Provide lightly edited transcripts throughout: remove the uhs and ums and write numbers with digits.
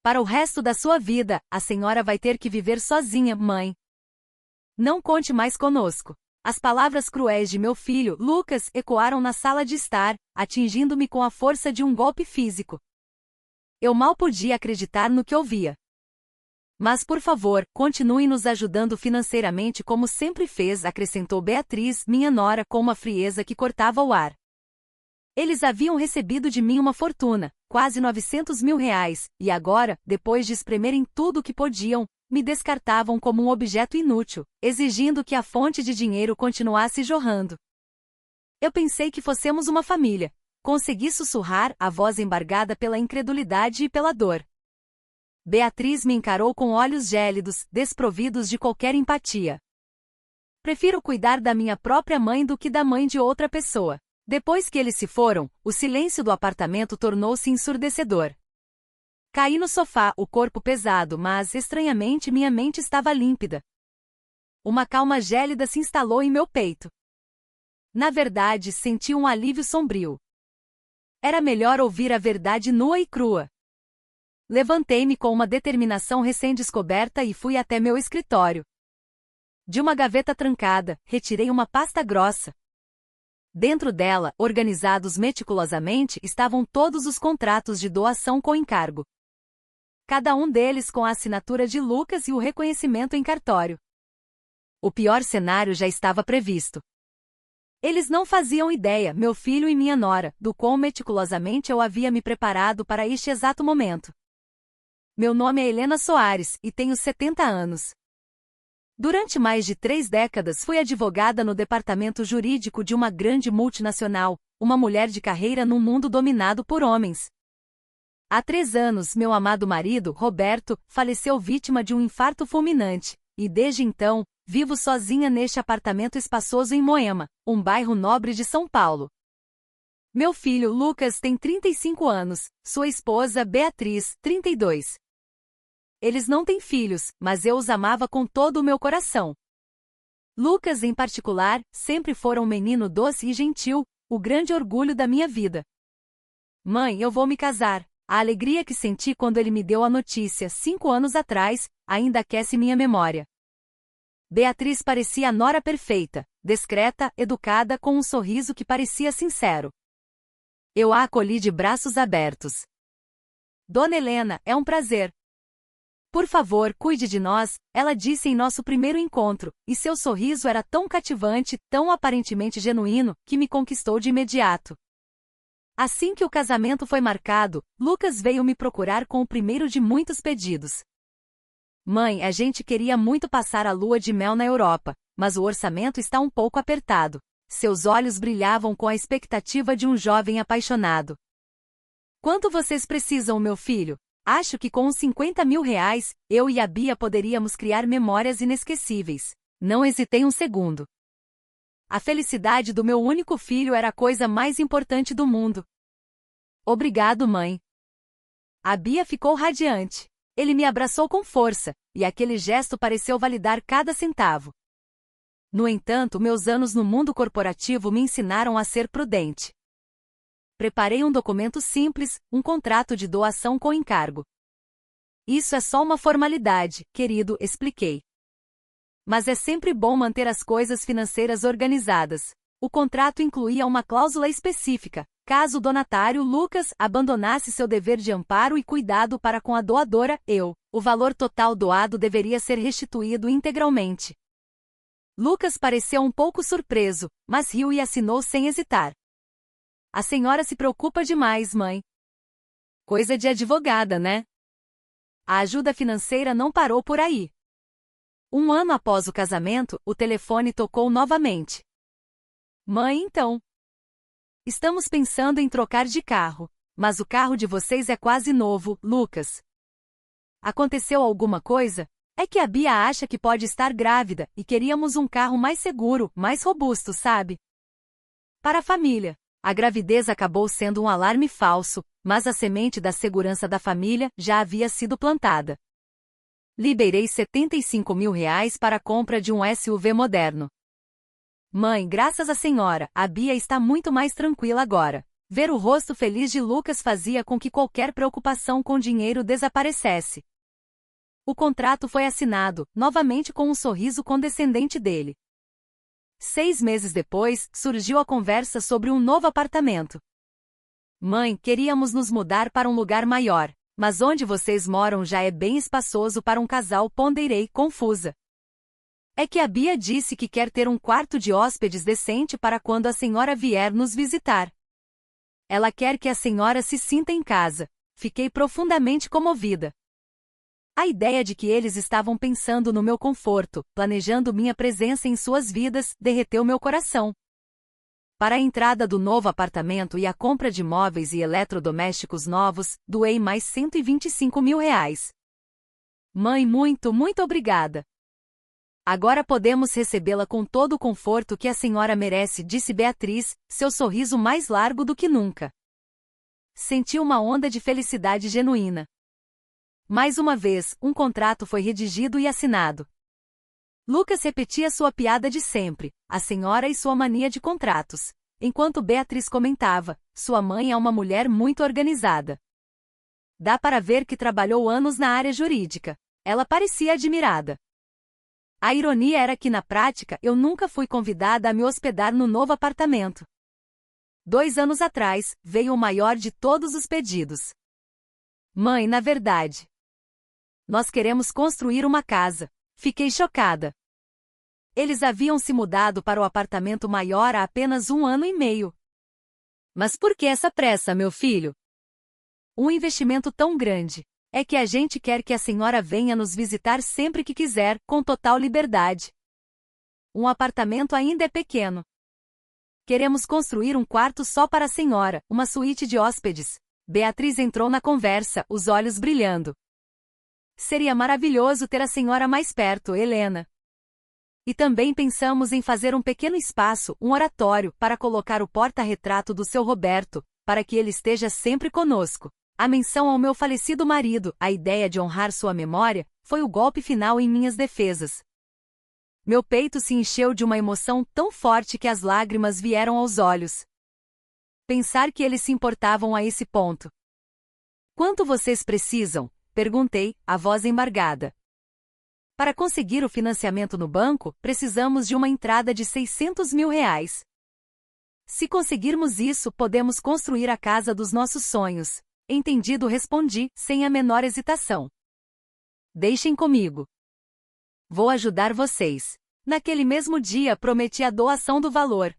Para o resto da sua vida, a senhora vai ter que viver sozinha, mãe. Não conte mais conosco. As palavras cruéis de meu filho, Lucas, ecoaram na sala de estar, atingindo-me com a força de um golpe físico. Eu mal podia acreditar no que ouvia. Mas por favor, continue nos ajudando financeiramente como sempre fez, acrescentou Beatriz, minha nora, com uma frieza que cortava o ar. Eles haviam recebido de mim uma fortuna, quase 900 mil reais, e agora, depois de espremerem tudo o que podiam, me descartavam como um objeto inútil, exigindo que a fonte de dinheiro continuasse jorrando. Eu pensei que fossemos uma família. Consegui sussurrar, a voz embargada pela incredulidade e pela dor. Beatriz me encarou com olhos gélidos, desprovidos de qualquer empatia. Prefiro cuidar da minha própria mãe do que da mãe de outra pessoa. Depois que eles se foram, o silêncio do apartamento tornou-se ensurdecedor. Caí no sofá, o corpo pesado, mas, estranhamente, minha mente estava límpida. Uma calma gélida se instalou em meu peito. Na verdade, senti um alívio sombrio. Era melhor ouvir a verdade nua e crua. Levantei-me com uma determinação recém-descoberta e fui até meu escritório. De uma gaveta trancada, retirei uma pasta grossa. Dentro dela, organizados meticulosamente, estavam todos os contratos de doação com encargo. Cada um deles com a assinatura de Lucas e o reconhecimento em cartório. O pior cenário já estava previsto. Eles não faziam ideia, meu filho e minha nora, do quão meticulosamente eu havia me preparado para este exato momento. Meu nome é Helena Soares, e tenho 70 anos. Durante mais de 3 décadas fui advogada no departamento jurídico de uma grande multinacional, uma mulher de carreira num mundo dominado por homens. Há 3 anos, meu amado marido, Roberto, faleceu vítima de um infarto fulminante, e desde então, vivo sozinha neste apartamento espaçoso em Moema, um bairro nobre de São Paulo. Meu filho, Lucas, tem 35 anos, sua esposa, Beatriz, 32. Eles não têm filhos, mas eu os amava com todo o meu coração. Lucas, em particular, sempre fora um menino doce e gentil, o grande orgulho da minha vida. Mãe, eu vou me casar. A alegria que senti quando ele me deu a notícia 5 anos atrás, ainda aquece minha memória. Beatriz parecia a nora perfeita, discreta, educada, com um sorriso que parecia sincero. Eu a acolhi de braços abertos. Dona Helena, é um prazer. Por favor, cuide de nós, ela disse em nosso primeiro encontro, e seu sorriso era tão cativante, tão aparentemente genuíno, que me conquistou de imediato. Assim que o casamento foi marcado, Lucas veio me procurar com o primeiro de muitos pedidos. Mãe, a gente queria muito passar a lua de mel na Europa, mas o orçamento está um pouco apertado. Seus olhos brilhavam com a expectativa de um jovem apaixonado. Quanto vocês precisam, meu filho? Acho que com uns 50 mil reais, eu e a Bia poderíamos criar memórias inesquecíveis. Não hesitei um segundo. A felicidade do meu único filho era a coisa mais importante do mundo. Obrigado, mãe. A Bia ficou radiante. Ele me abraçou com força, e aquele gesto pareceu validar cada centavo. No entanto, meus anos no mundo corporativo me ensinaram a ser prudente. Preparei um documento simples, um contrato de doação com encargo. Isso é só uma formalidade, querido, expliquei. Mas é sempre bom manter as coisas financeiras organizadas. O contrato incluía uma cláusula específica, caso o donatário, Lucas, abandonasse seu dever de amparo e cuidado para com a doadora, o valor total doado deveria ser restituído integralmente. Lucas pareceu um pouco surpreso, mas riu e assinou sem hesitar. A senhora se preocupa demais, mãe. Coisa de advogada, né? A ajuda financeira não parou por aí. 1 ano após o casamento, o telefone tocou novamente. Mãe, então. Estamos pensando em trocar de carro, mas o carro de vocês é quase novo, Lucas. Aconteceu alguma coisa? É que a Bia acha que pode estar grávida, e queríamos um carro mais seguro, mais robusto, sabe? Para a família. A gravidez acabou sendo um alarme falso, mas a semente da segurança da família já havia sido plantada. Liberei 75 mil reais para a compra de um SUV moderno. Mãe, graças à senhora, a Bia está muito mais tranquila agora. Ver o rosto feliz de Lucas fazia com que qualquer preocupação com dinheiro desaparecesse. O contrato foi assinado, novamente com um sorriso condescendente dele. 6 meses depois, surgiu a conversa sobre um novo apartamento. Mãe, queríamos nos mudar para um lugar maior, mas onde vocês moram já é bem espaçoso para um casal, ponderei, confusa. É que a Bia disse que quer ter um quarto de hóspedes decente para quando a senhora vier nos visitar. Ela quer que a senhora se sinta em casa. Fiquei profundamente comovida. A ideia de que eles estavam pensando no meu conforto, planejando minha presença em suas vidas, derreteu meu coração. Para a entrada do novo apartamento e a compra de móveis e eletrodomésticos novos, doei mais R$125 mil. Mãe, muito obrigada. Agora podemos recebê-la com todo o conforto que a senhora merece, disse Beatriz, seu sorriso mais largo do que nunca. Senti uma onda de felicidade genuína. Mais uma vez, um contrato foi redigido e assinado. Lucas repetia sua piada de sempre, a senhora e sua mania de contratos, enquanto Beatriz comentava, sua mãe é uma mulher muito organizada. Dá para ver que trabalhou anos na área jurídica. Ela parecia admirada. A ironia era que na prática eu nunca fui convidada a me hospedar no novo apartamento. 2 anos atrás, veio o maior de todos os pedidos. Mãe, na verdade, nós queremos construir uma casa. Fiquei chocada. Eles haviam se mudado para o apartamento maior há apenas 1 ano e meio. Mas por que essa pressa, meu filho? Um investimento tão grande. É que a gente quer que a senhora venha nos visitar sempre que quiser, com total liberdade. Um apartamento ainda é pequeno. Queremos construir um quarto só para a senhora, uma suíte de hóspedes. Beatriz entrou na conversa, os olhos brilhando. Seria maravilhoso ter a senhora mais perto, Helena. E também pensamos em fazer um pequeno espaço, um oratório, para colocar o porta-retrato do seu Roberto, para que ele esteja sempre conosco. A menção ao meu falecido marido, a ideia de honrar sua memória, foi o golpe final em minhas defesas. Meu peito se encheu de uma emoção tão forte que as lágrimas vieram aos olhos. Pensar que eles se importavam a esse ponto. Quanto vocês precisam? Perguntei, a voz embargada. Para conseguir o financiamento no banco, precisamos de uma entrada de R$600 mil. Se conseguirmos isso, podemos construir a casa dos nossos sonhos. Entendido, respondi, sem a menor hesitação. Deixem comigo. Vou ajudar vocês. Naquele mesmo dia prometi a doação do valor.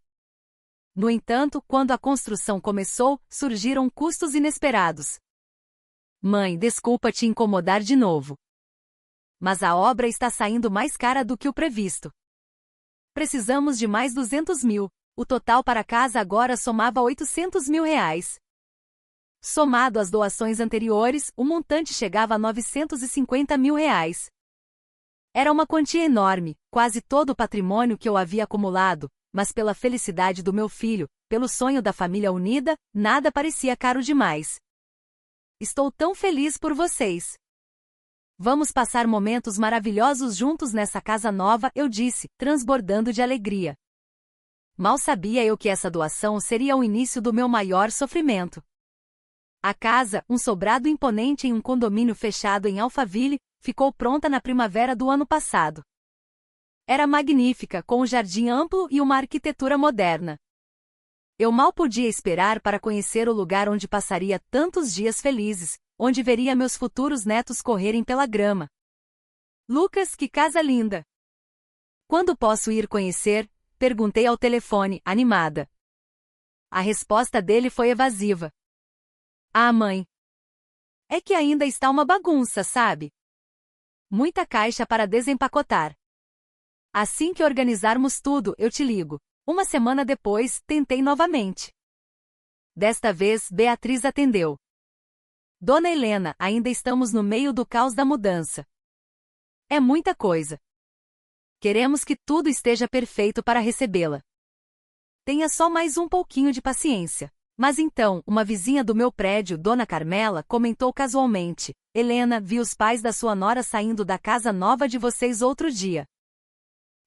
No entanto, quando a construção começou, surgiram custos inesperados. Mãe, desculpa te incomodar de novo. Mas a obra está saindo mais cara do que o previsto. Precisamos de mais 200 mil. O total para a casa agora somava R$800 mil. Somado às doações anteriores, o montante chegava a R$950 mil. Era uma quantia enorme, quase todo o patrimônio que eu havia acumulado, mas pela felicidade do meu filho, pelo sonho da família unida, nada parecia caro demais. Estou tão feliz por vocês. Vamos passar momentos maravilhosos juntos nessa casa nova, eu disse, transbordando de alegria. Mal sabia eu que essa doação seria o início do meu maior sofrimento. A casa, um sobrado imponente em um condomínio fechado em Alphaville, ficou pronta na primavera do ano passado. Era magnífica, com um jardim amplo e uma arquitetura moderna. Eu mal podia esperar para conhecer o lugar onde passaria tantos dias felizes, onde veria meus futuros netos correrem pela grama. Lucas, que casa linda! Quando posso ir conhecer? Perguntei ao telefone, animada. A resposta dele foi evasiva. Ah, mãe. É que ainda está uma bagunça, sabe? Muita caixa para desempacotar. Assim que organizarmos tudo, eu te ligo. 1 semana depois, tentei novamente. Desta vez, Beatriz atendeu. Dona Helena, ainda estamos no meio do caos da mudança. É muita coisa. Queremos que tudo esteja perfeito para recebê-la. Tenha só mais um pouquinho de paciência. Mas então, uma vizinha do meu prédio, Dona Carmela, comentou casualmente: Helena, vi os pais da sua nora saindo da casa nova de vocês outro dia.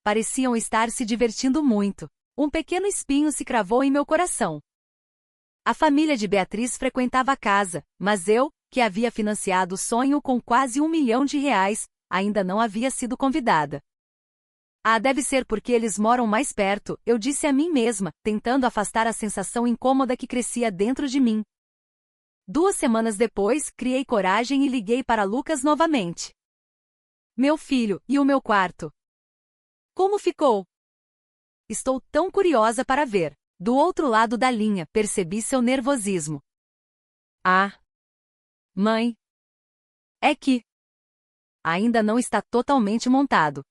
Pareciam estar se divertindo muito. Um pequeno espinho se cravou em meu coração. A família de Beatriz frequentava a casa, mas eu, que havia financiado o sonho com quase R$ 1 milhão, ainda não havia sido convidada. Ah, deve ser porque eles moram mais perto, eu disse a mim mesma, tentando afastar a sensação incômoda que crescia dentro de mim. 2 semanas depois, criei coragem e liguei para Lucas novamente. Meu filho, e o meu quarto? Como ficou? Estou tão curiosa para ver. Do outro lado da linha, percebi seu nervosismo. Ah, mãe. É que ainda não está totalmente montado.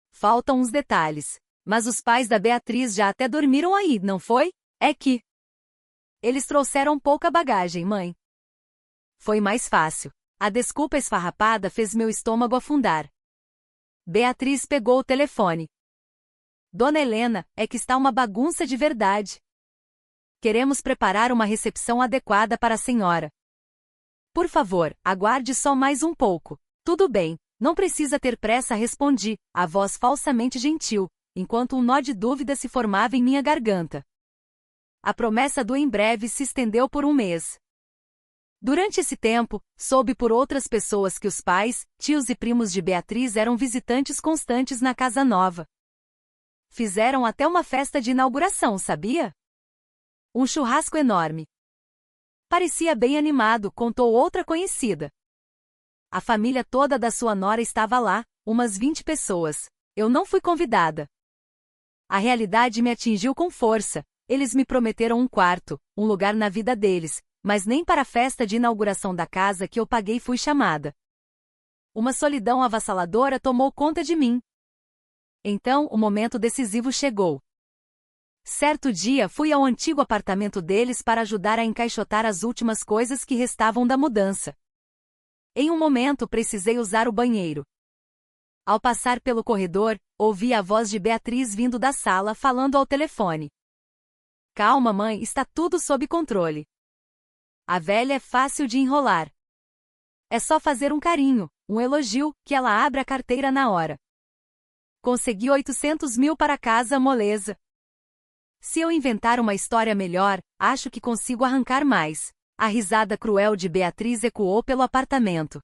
Faltam uns detalhes. Mas os pais da Beatriz já até dormiram aí, não foi? É que eles trouxeram pouca bagagem, mãe. Foi mais fácil. A desculpa esfarrapada fez meu estômago afundar. Beatriz pegou o telefone. Dona Helena, é que está uma bagunça de verdade. Queremos preparar uma recepção adequada para a senhora. Por favor, aguarde só mais um pouco. Tudo bem, não precisa ter pressa, respondi, a voz falsamente gentil, enquanto um nó de dúvida se formava em minha garganta. A promessa do em breve se estendeu por um mês. Durante esse tempo, soube por outras pessoas que os pais, tios e primos de Beatriz eram visitantes constantes na casa nova. Fizeram até uma festa de inauguração, sabia? Um churrasco enorme. Parecia bem animado, contou outra conhecida. A família toda da sua nora estava lá, umas 20 pessoas. Eu não fui convidada. A realidade me atingiu com força. Eles me prometeram um quarto, um lugar na vida deles, mas nem para a festa de inauguração da casa que eu paguei fui chamada. Uma solidão avassaladora tomou conta de mim. Então, o momento decisivo chegou. Certo dia fui ao antigo apartamento deles para ajudar a encaixotar as últimas coisas que restavam da mudança. Em um momento precisei usar o banheiro. Ao passar pelo corredor, ouvi a voz de Beatriz vindo da sala falando ao telefone. Calma, mãe, está tudo sob controle. A velha é fácil de enrolar. É só fazer um carinho, um elogio, que ela abre a carteira na hora. Consegui 800 mil para casa, moleza. Se eu inventar uma história melhor, acho que consigo arrancar mais. A risada cruel de Beatriz ecoou pelo apartamento.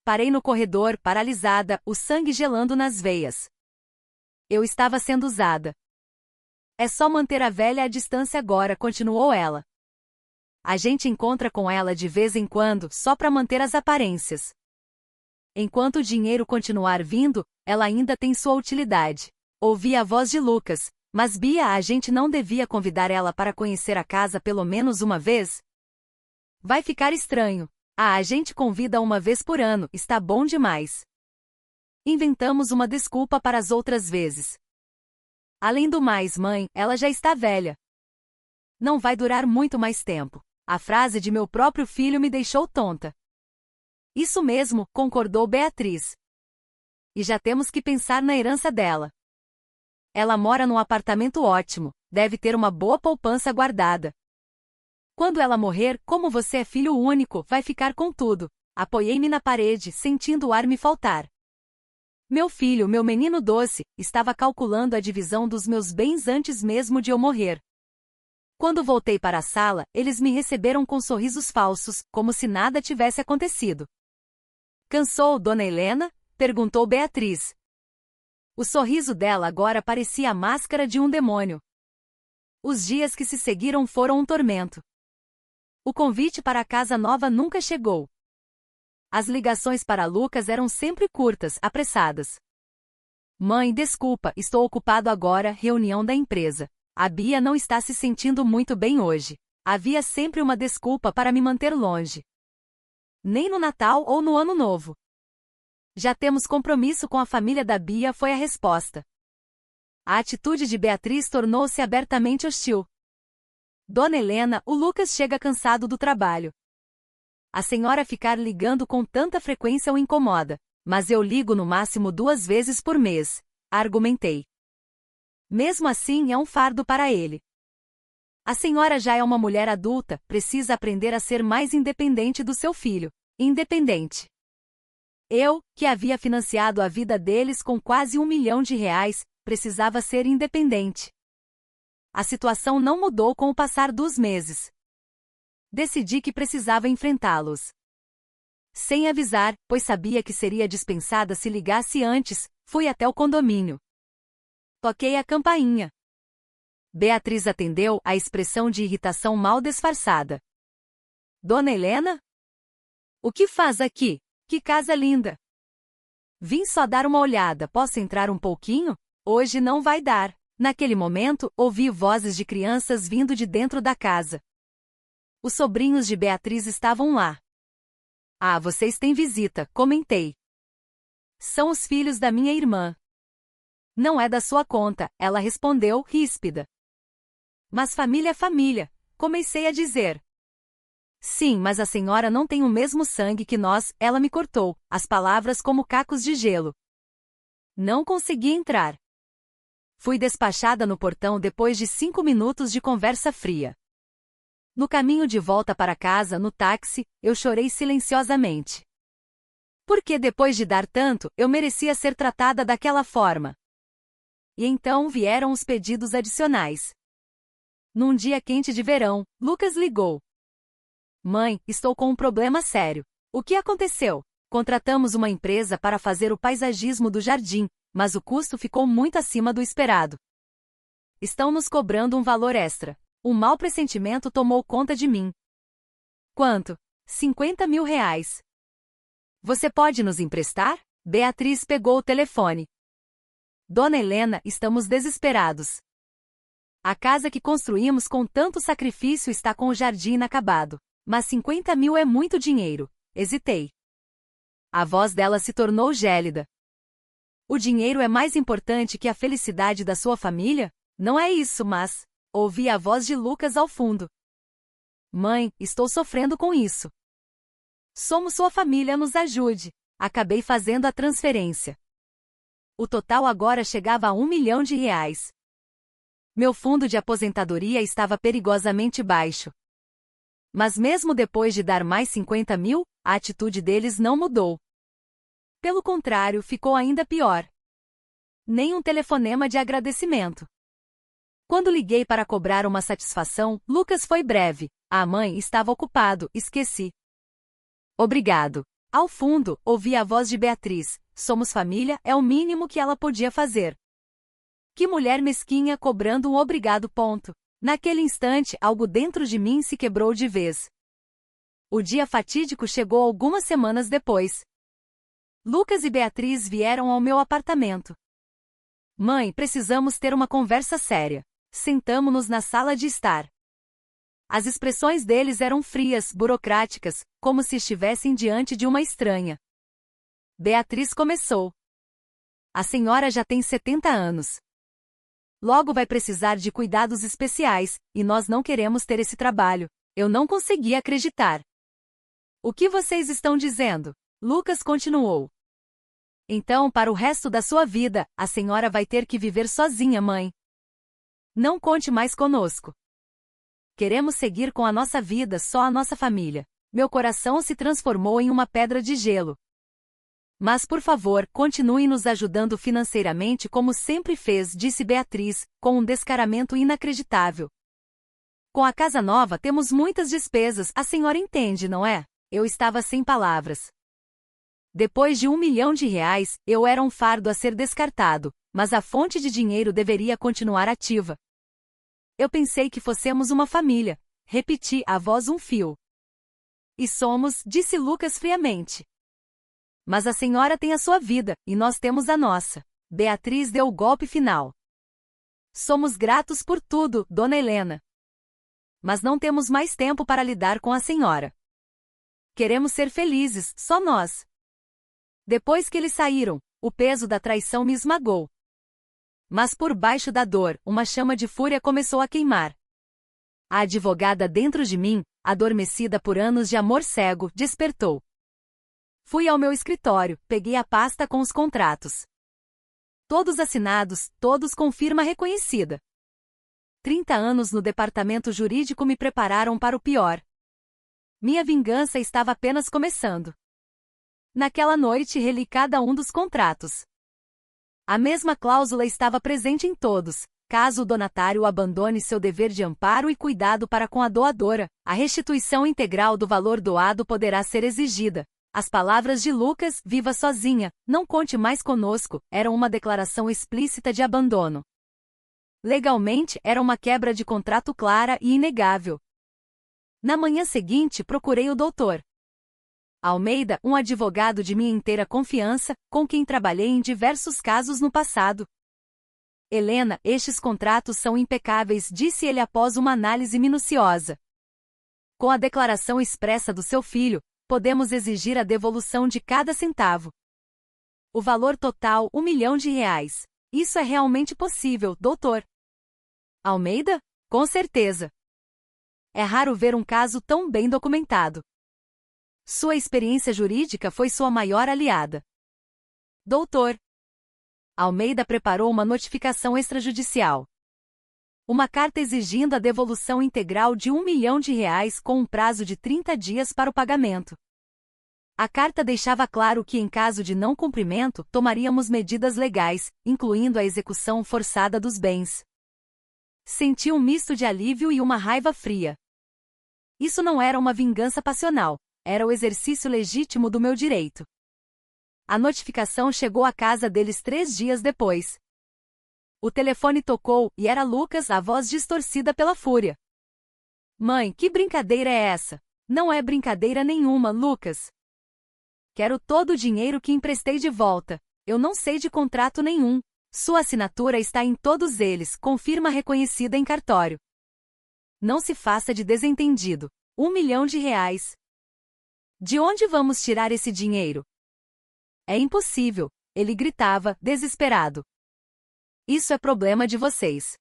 Parei no corredor, paralisada, o sangue gelando nas veias. Eu estava sendo usada. É só manter a velha à distância agora, continuou ela. A gente encontra com ela de vez em quando, só para manter as aparências. Enquanto o dinheiro continuar vindo, ela ainda tem sua utilidade. Ouvi a voz de Lucas. Mas Bia, a gente não devia convidar ela para conhecer a casa pelo menos uma vez? Vai ficar estranho. Ah, a gente convida uma vez por ano, está bom demais. Inventamos uma desculpa para as outras vezes. Além do mais, mãe, ela já está velha. Não vai durar muito mais tempo. A frase de meu próprio filho me deixou tonta. Isso mesmo, concordou Beatriz. E já temos que pensar na herança dela. Ela mora num apartamento ótimo, deve ter uma boa poupança guardada. Quando ela morrer, como você é filho único, vai ficar com tudo. Apoiei-me na parede, sentindo o ar me faltar. Meu filho, meu menino doce, estava calculando a divisão dos meus bens antes mesmo de eu morrer. Quando voltei para a sala, eles me receberam com sorrisos falsos, como se nada tivesse acontecido. Cansou, dona Helena? Perguntou Beatriz. O sorriso dela agora parecia a máscara de um demônio. Os dias que se seguiram foram um tormento. O convite para a casa nova nunca chegou. As ligações para Lucas eram sempre curtas, apressadas. Mãe, desculpa, estou ocupado agora, reunião da empresa. A Bia não está se sentindo muito bem hoje. Havia sempre uma desculpa para me manter longe. Nem no Natal ou no Ano Novo. Já temos compromisso com a família da Bia, foi a resposta. A atitude de Beatriz tornou-se abertamente hostil. Dona Helena, o Lucas chega cansado do trabalho. A senhora ficar ligando com tanta frequência o incomoda, mas eu ligo no máximo 2 vezes por mês, argumentei. Mesmo assim é um fardo para ele. A senhora já é uma mulher adulta, precisa aprender a ser mais independente do seu filho. Independente. Eu, que havia financiado a vida deles com quase R$ 1 milhão, precisava ser independente. a situação não mudou com o passar dos meses. Decidi que precisava enfrentá-los. Sem avisar, pois sabia que seria dispensada se ligasse antes, fui até o condomínio. Toquei a campainha. Beatriz atendeu, a expressão de irritação mal disfarçada. Dona Helena? O que faz aqui? Que casa linda! Vim só dar uma olhada, posso entrar um pouquinho? Hoje não vai dar. Naquele momento, ouvi vozes de crianças vindo de dentro da casa. Os sobrinhos de Beatriz estavam lá. Ah, vocês têm visita, comentei. São os filhos da minha irmã. Não é da sua conta, ela respondeu, ríspida. Mas família é família, comecei a dizer. Sim, mas a senhora não tem o mesmo sangue que nós, ela me cortou, as palavras como cacos de gelo. Não consegui entrar. Fui despachada no portão depois de 5 minutos de conversa fria. No caminho de volta para casa, no táxi, eu chorei silenciosamente. Porque depois de dar tanto, eu merecia ser tratada daquela forma. E então vieram os pedidos adicionais. Num dia quente de verão, Lucas ligou. Mãe, estou com um problema sério. O que aconteceu? Contratamos uma empresa para fazer o paisagismo do jardim, mas o custo ficou muito acima do esperado. Estão nos cobrando um valor extra. Um mau pressentimento tomou conta de mim. Quanto? 50 mil reais. Você pode nos emprestar? Beatriz pegou o telefone. Dona Helena, estamos desesperados. A casa que construímos com tanto sacrifício está com o jardim inacabado. Mas 50 mil é muito dinheiro. Hesitei. A voz dela se tornou gélida. O dinheiro é mais importante que a felicidade da sua família? Não é isso, mas... Ouvi a voz de Lucas ao fundo. Mãe, estou sofrendo com isso. Somos sua família, nos ajude. Acabei fazendo a transferência. O total agora chegava a 1 milhão de reais. Meu fundo de aposentadoria estava perigosamente baixo. Mas mesmo depois de dar mais 50 mil, a atitude deles não mudou. Pelo contrário, ficou ainda pior. Nem um telefonema de agradecimento. Quando liguei para cobrar uma satisfação, Lucas foi breve. A mãe estava ocupado, esqueci. Obrigado. Ao fundo, ouvi a voz de Beatriz. Somos família, é o mínimo que ela podia fazer. Que mulher mesquinha cobrando um obrigado ponto. Naquele instante, algo dentro de mim se quebrou de vez. O dia fatídico chegou algumas semanas depois. Lucas e Beatriz vieram ao meu apartamento. Mãe, precisamos ter uma conversa séria. Sentamo-nos na sala de estar. As expressões deles eram frias, burocráticas, como se estivessem diante de uma estranha. Beatriz começou. A senhora já tem 70 anos. Logo vai precisar de cuidados especiais, e nós não queremos ter esse trabalho. Eu não consegui acreditar. O que vocês estão dizendo? Lucas continuou. Então, para o resto da sua vida, a senhora vai ter que viver sozinha, mãe. Não conte mais conosco. Queremos seguir com a nossa vida, só a nossa família. Meu coração se transformou em uma pedra de gelo. Mas por favor, continue nos ajudando financeiramente como sempre fez, disse Beatriz, com um descaramento inacreditável. Com a casa nova temos muitas despesas, a senhora entende, não é? Eu estava sem palavras. Depois de 1 milhão de reais, eu era um fardo a ser descartado, mas a fonte de dinheiro deveria continuar ativa. Eu pensei que fossemos uma família, repeti, a voz um fio. E somos, disse Lucas friamente. Mas a senhora tem a sua vida, e nós temos a nossa. Beatriz deu o golpe final. Somos gratos por tudo, Dona Helena. Mas não temos mais tempo para lidar com a senhora. Queremos ser felizes, só nós. Depois que eles saíram, o peso da traição me esmagou. Mas por baixo da dor, uma chama de fúria começou a queimar. A advogada dentro de mim, adormecida por anos de amor cego, despertou. Fui ao meu escritório, peguei a pasta com os contratos. Todos assinados, todos com firma reconhecida. 30 anos no departamento jurídico me prepararam para o pior. Minha vingança estava apenas começando. Naquela noite reli cada um dos contratos. A mesma cláusula estava presente em todos. Caso o donatário abandone seu dever de amparo e cuidado para com a doadora, a restituição integral do valor doado poderá ser exigida. As palavras de Lucas, viva sozinha, não conte mais conosco, eram uma declaração explícita de abandono. Legalmente, era uma quebra de contrato clara e inegável. Na manhã seguinte, procurei o Dr. Almeida, um advogado de minha inteira confiança, com quem trabalhei em diversos casos no passado. Helena, estes contratos são impecáveis, disse ele após uma análise minuciosa. Com a declaração expressa do seu filho, podemos exigir a devolução de cada centavo. O valor total, R$ 1 milhão. Isso é realmente possível, doutor Almeida? Com certeza. É raro ver um caso tão bem documentado. Sua experiência jurídica foi sua maior aliada. Doutor Almeida preparou uma notificação extrajudicial. Uma carta exigindo a devolução integral de R$ 1 milhão com um prazo de 30 dias para o pagamento. A carta deixava claro que, em caso de não cumprimento, tomaríamos medidas legais, incluindo a execução forçada dos bens. Senti um misto de alívio e uma raiva fria. Isso não era uma vingança passional, era o exercício legítimo do meu direito. A notificação chegou à casa deles 3 dias depois. O telefone tocou e era Lucas, a voz distorcida pela fúria. Mãe, que brincadeira é essa? Não é brincadeira nenhuma, Lucas. Quero todo o dinheiro que emprestei de volta. Eu não sei de contrato nenhum. Sua assinatura está em todos eles, com firma reconhecida em cartório. Não se faça de desentendido. R$ 1 milhão. De onde vamos tirar esse dinheiro? É impossível, ele gritava, desesperado. Isso é problema de vocês.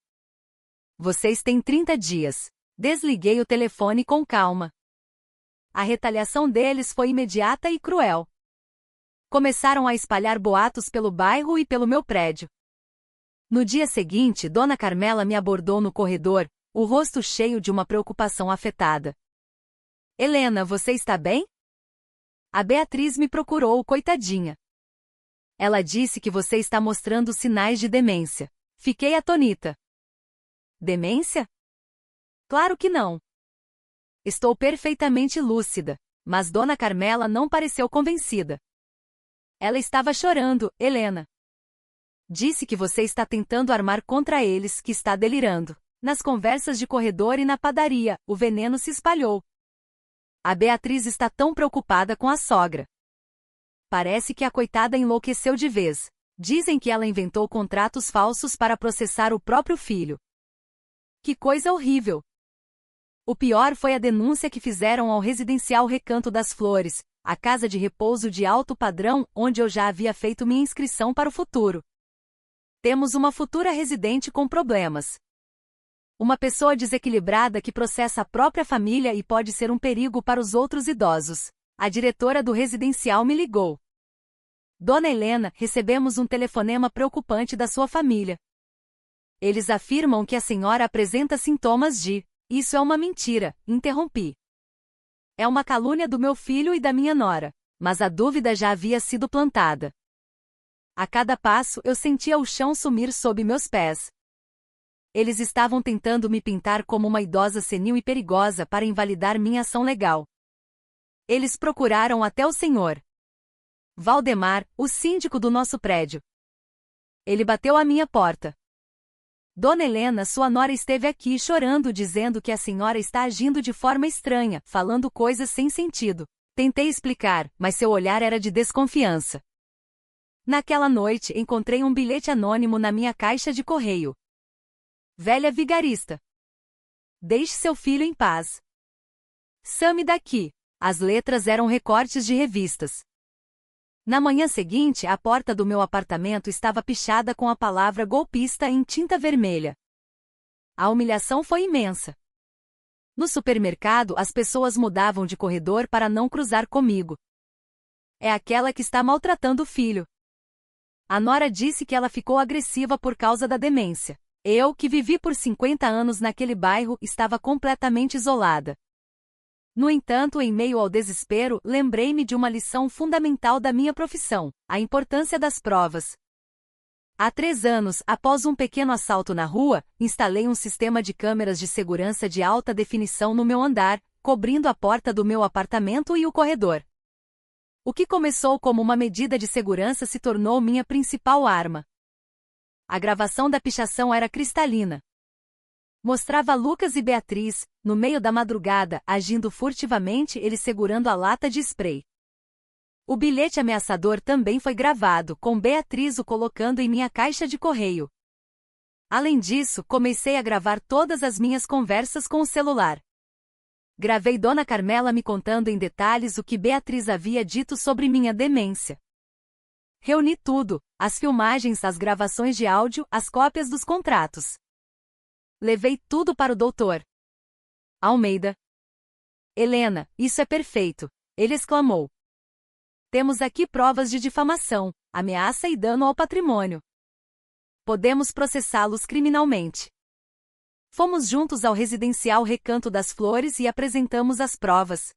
Vocês têm 30 dias. Desliguei o telefone com calma. A retaliação deles foi imediata e cruel. Começaram a espalhar boatos pelo bairro e pelo meu prédio. No dia seguinte, Dona Carmela me abordou no corredor, o rosto cheio de uma preocupação afetada. Helena, você está bem? A Beatriz me procurou, coitadinha. Ela disse que você está mostrando sinais de demência. Fiquei atonita. Demência? Claro que não. Estou perfeitamente lúcida, mas Dona Carmela não pareceu convencida. Ela estava chorando, Helena. Disse que você está tentando armar contra eles, que está delirando. Nas conversas de corredor e na padaria, o veneno se espalhou. A Beatriz está tão preocupada com a sogra. Parece que a coitada enlouqueceu de vez. Dizem que ela inventou contratos falsos para processar o próprio filho. Que coisa horrível! O pior foi a denúncia que fizeram ao residencial Recanto das Flores, a casa de repouso de alto padrão, onde eu já havia feito minha inscrição para o futuro. Temos uma futura residente com problemas. Uma pessoa desequilibrada que processa a própria família e pode ser um perigo para os outros idosos. A diretora do residencial me ligou. Dona Helena, recebemos um telefonema preocupante da sua família. Eles afirmam que a senhora apresenta sintomas de... Isso é uma mentira, interrompi. É uma calúnia do meu filho e da minha nora, mas a dúvida já havia sido plantada. A cada passo eu sentia o chão sumir sob meus pés. Eles estavam tentando me pintar como uma idosa senil e perigosa para invalidar minha ação legal. Eles procuraram até o senhor Valdemar, o síndico do nosso prédio. Ele bateu à minha porta. Dona Helena, sua nora esteve aqui chorando, dizendo que a senhora está agindo de forma estranha, falando coisas sem sentido. Tentei explicar, mas seu olhar era de desconfiança. Naquela noite, encontrei um bilhete anônimo na minha caixa de correio. Velha vigarista. Deixe seu filho em paz. Some daqui. As letras eram recortes de revistas. Na manhã seguinte, a porta do meu apartamento estava pichada com a palavra golpista em tinta vermelha. A humilhação foi imensa. No supermercado, as pessoas mudavam de corredor para não cruzar comigo. É aquela que está maltratando o filho. A nora disse que ela ficou agressiva por causa da demência. Eu, que vivi por 50 anos naquele bairro, estava completamente isolada. No entanto, em meio ao desespero, lembrei-me de uma lição fundamental da minha profissão: a importância das provas. Há 3 anos, após um pequeno assalto na rua, instalei um sistema de câmeras de segurança de alta definição no meu andar, cobrindo a porta do meu apartamento e o corredor. O que começou como uma medida de segurança se tornou minha principal arma. A gravação da pichação era cristalina. Mostrava Lucas e Beatriz, no meio da madrugada, agindo furtivamente, eles segurando a lata de spray. O bilhete ameaçador também foi gravado, com Beatriz o colocando em minha caixa de correio. Além disso, comecei a gravar todas as minhas conversas com o celular. Gravei Dona Carmela me contando em detalhes o que Beatriz havia dito sobre minha demência. Reuni tudo, as filmagens, as gravações de áudio, as cópias dos contratos. Levei tudo para o Dr. Almeida. Helena, isso é perfeito, ele exclamou. Temos aqui provas de difamação, ameaça e dano ao patrimônio. Podemos processá-los criminalmente. Fomos juntos ao residencial Recanto das Flores e apresentamos as provas.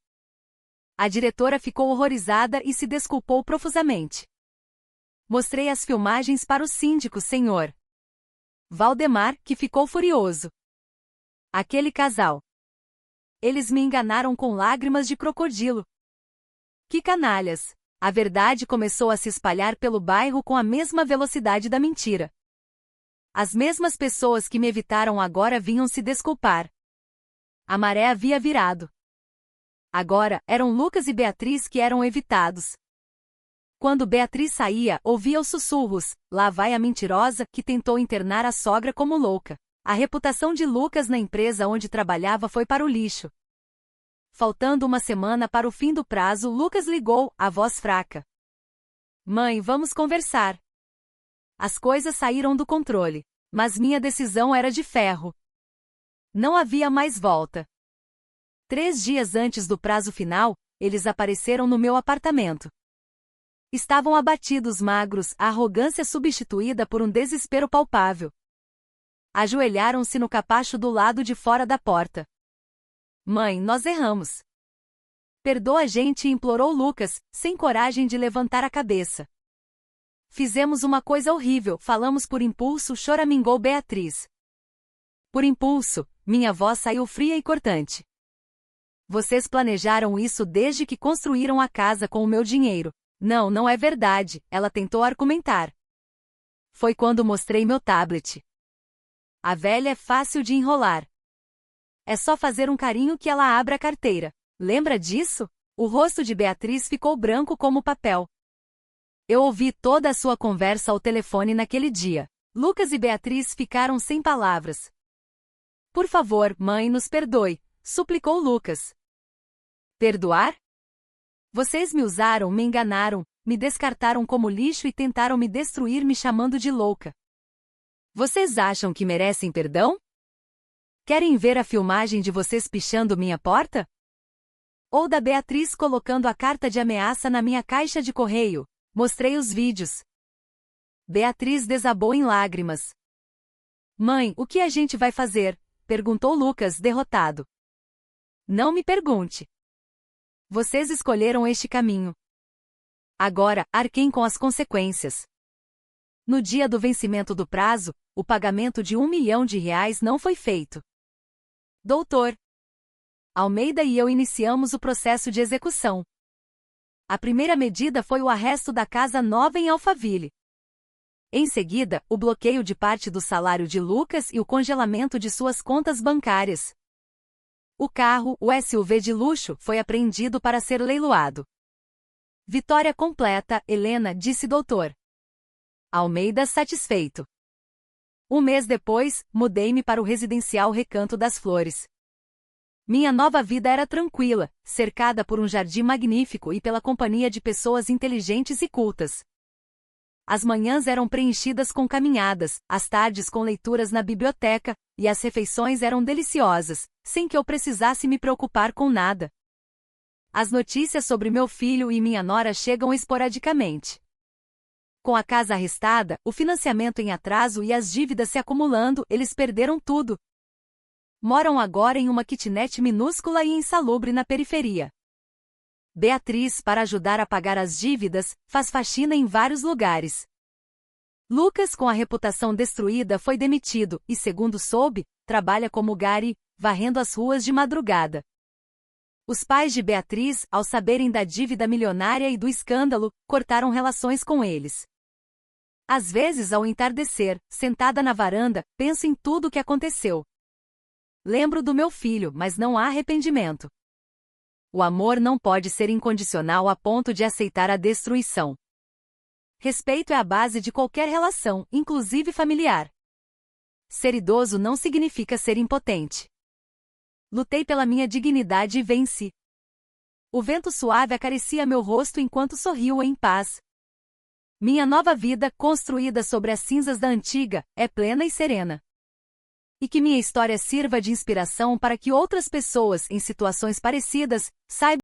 A diretora ficou horrorizada e se desculpou profusamente. Mostrei as filmagens para o síndico, Sr. Valdemar, que ficou furioso. Aquele casal. Eles me enganaram com lágrimas de crocodilo. Que canalhas! A verdade começou a se espalhar pelo bairro com a mesma velocidade da mentira. As mesmas pessoas que me evitaram agora vinham se desculpar. A maré havia virado. Agora, eram Lucas e Beatriz que eram evitados. Quando Beatriz saía, ouvia os sussurros, lá vai a mentirosa que tentou internar a sogra como louca. A reputação de Lucas na empresa onde trabalhava foi para o lixo. Faltando uma semana para o fim do prazo, Lucas ligou, a voz fraca. Mãe, vamos conversar. As coisas saíram do controle, mas minha decisão era de ferro. Não havia mais volta. 3 dias antes do prazo final, eles apareceram no meu apartamento. Estavam abatidos, magros, a arrogância substituída por um desespero palpável. Ajoelharam-se no capacho do lado de fora da porta. Mãe, nós erramos. Perdoa a gente, implorou Lucas, sem coragem de levantar a cabeça. Fizemos uma coisa horrível, falamos por impulso, choramingou Beatriz. Por impulso, minha voz saiu fria e cortante. Vocês planejaram isso desde que construíram a casa com o meu dinheiro. Não, não é verdade, ela tentou argumentar. Foi quando mostrei meu tablet. A velha é fácil de enrolar. É só fazer um carinho que ela abre a carteira. Lembra disso? O rosto de Beatriz ficou branco como papel. Eu ouvi toda a sua conversa ao telefone naquele dia. Lucas e Beatriz ficaram sem palavras. Por favor, mãe, nos perdoe, suplicou Lucas. Perdoar? Vocês me usaram, me enganaram, me descartaram como lixo e tentaram me destruir me chamando de louca. Vocês acham que merecem perdão? Querem ver a filmagem de vocês pichando minha porta? Ou da Beatriz colocando a carta de ameaça na minha caixa de correio? Mostrei os vídeos. Beatriz desabou em lágrimas. Mãe, o que a gente vai fazer? Perguntou Lucas, derrotado. Não me pergunte. Vocês escolheram este caminho. Agora, arquem com as consequências. No dia do vencimento do prazo, o pagamento de R$1 milhão não foi feito. Doutor Almeida e eu iniciamos o processo de execução. A primeira medida foi o arresto da casa nova em Alphaville. Em seguida, o bloqueio de parte do salário de Lucas e o congelamento de suas contas bancárias. O carro, o SUV de luxo, foi apreendido para ser leiloado. Vitória completa, Helena, disse Dr. Almeida satisfeito. Um mês depois, mudei-me para o residencial Recanto das Flores. Minha nova vida era tranquila, cercada por um jardim magnífico e pela companhia de pessoas inteligentes e cultas. As manhãs eram preenchidas com caminhadas, as tardes com leituras na biblioteca, e as refeições eram deliciosas, sem que eu precisasse me preocupar com nada. As notícias sobre meu filho e minha nora chegam esporadicamente. Com a casa arrestada, o financiamento em atraso e as dívidas se acumulando, eles perderam tudo. Moram agora em uma kitnet minúscula e insalubre na periferia. Beatriz, para ajudar a pagar as dívidas, faz faxina em vários lugares. Lucas, com a reputação destruída, foi demitido e, segundo soube, trabalha como gari, varrendo as ruas de madrugada. Os pais de Beatriz, ao saberem da dívida milionária e do escândalo, cortaram relações com eles. Às vezes, ao entardecer, sentada na varanda, penso em tudo o que aconteceu. Lembro do meu filho, mas não há arrependimento. O amor não pode ser incondicional a ponto de aceitar a destruição. Respeito é a base de qualquer relação, inclusive familiar. Ser idoso não significa ser impotente. Lutei pela minha dignidade e venci. O vento suave acaricia meu rosto enquanto sorrio em paz. Minha nova vida, construída sobre as cinzas da antiga, é plena e serena. E que minha história sirva de inspiração para que outras pessoas em situações parecidas saibam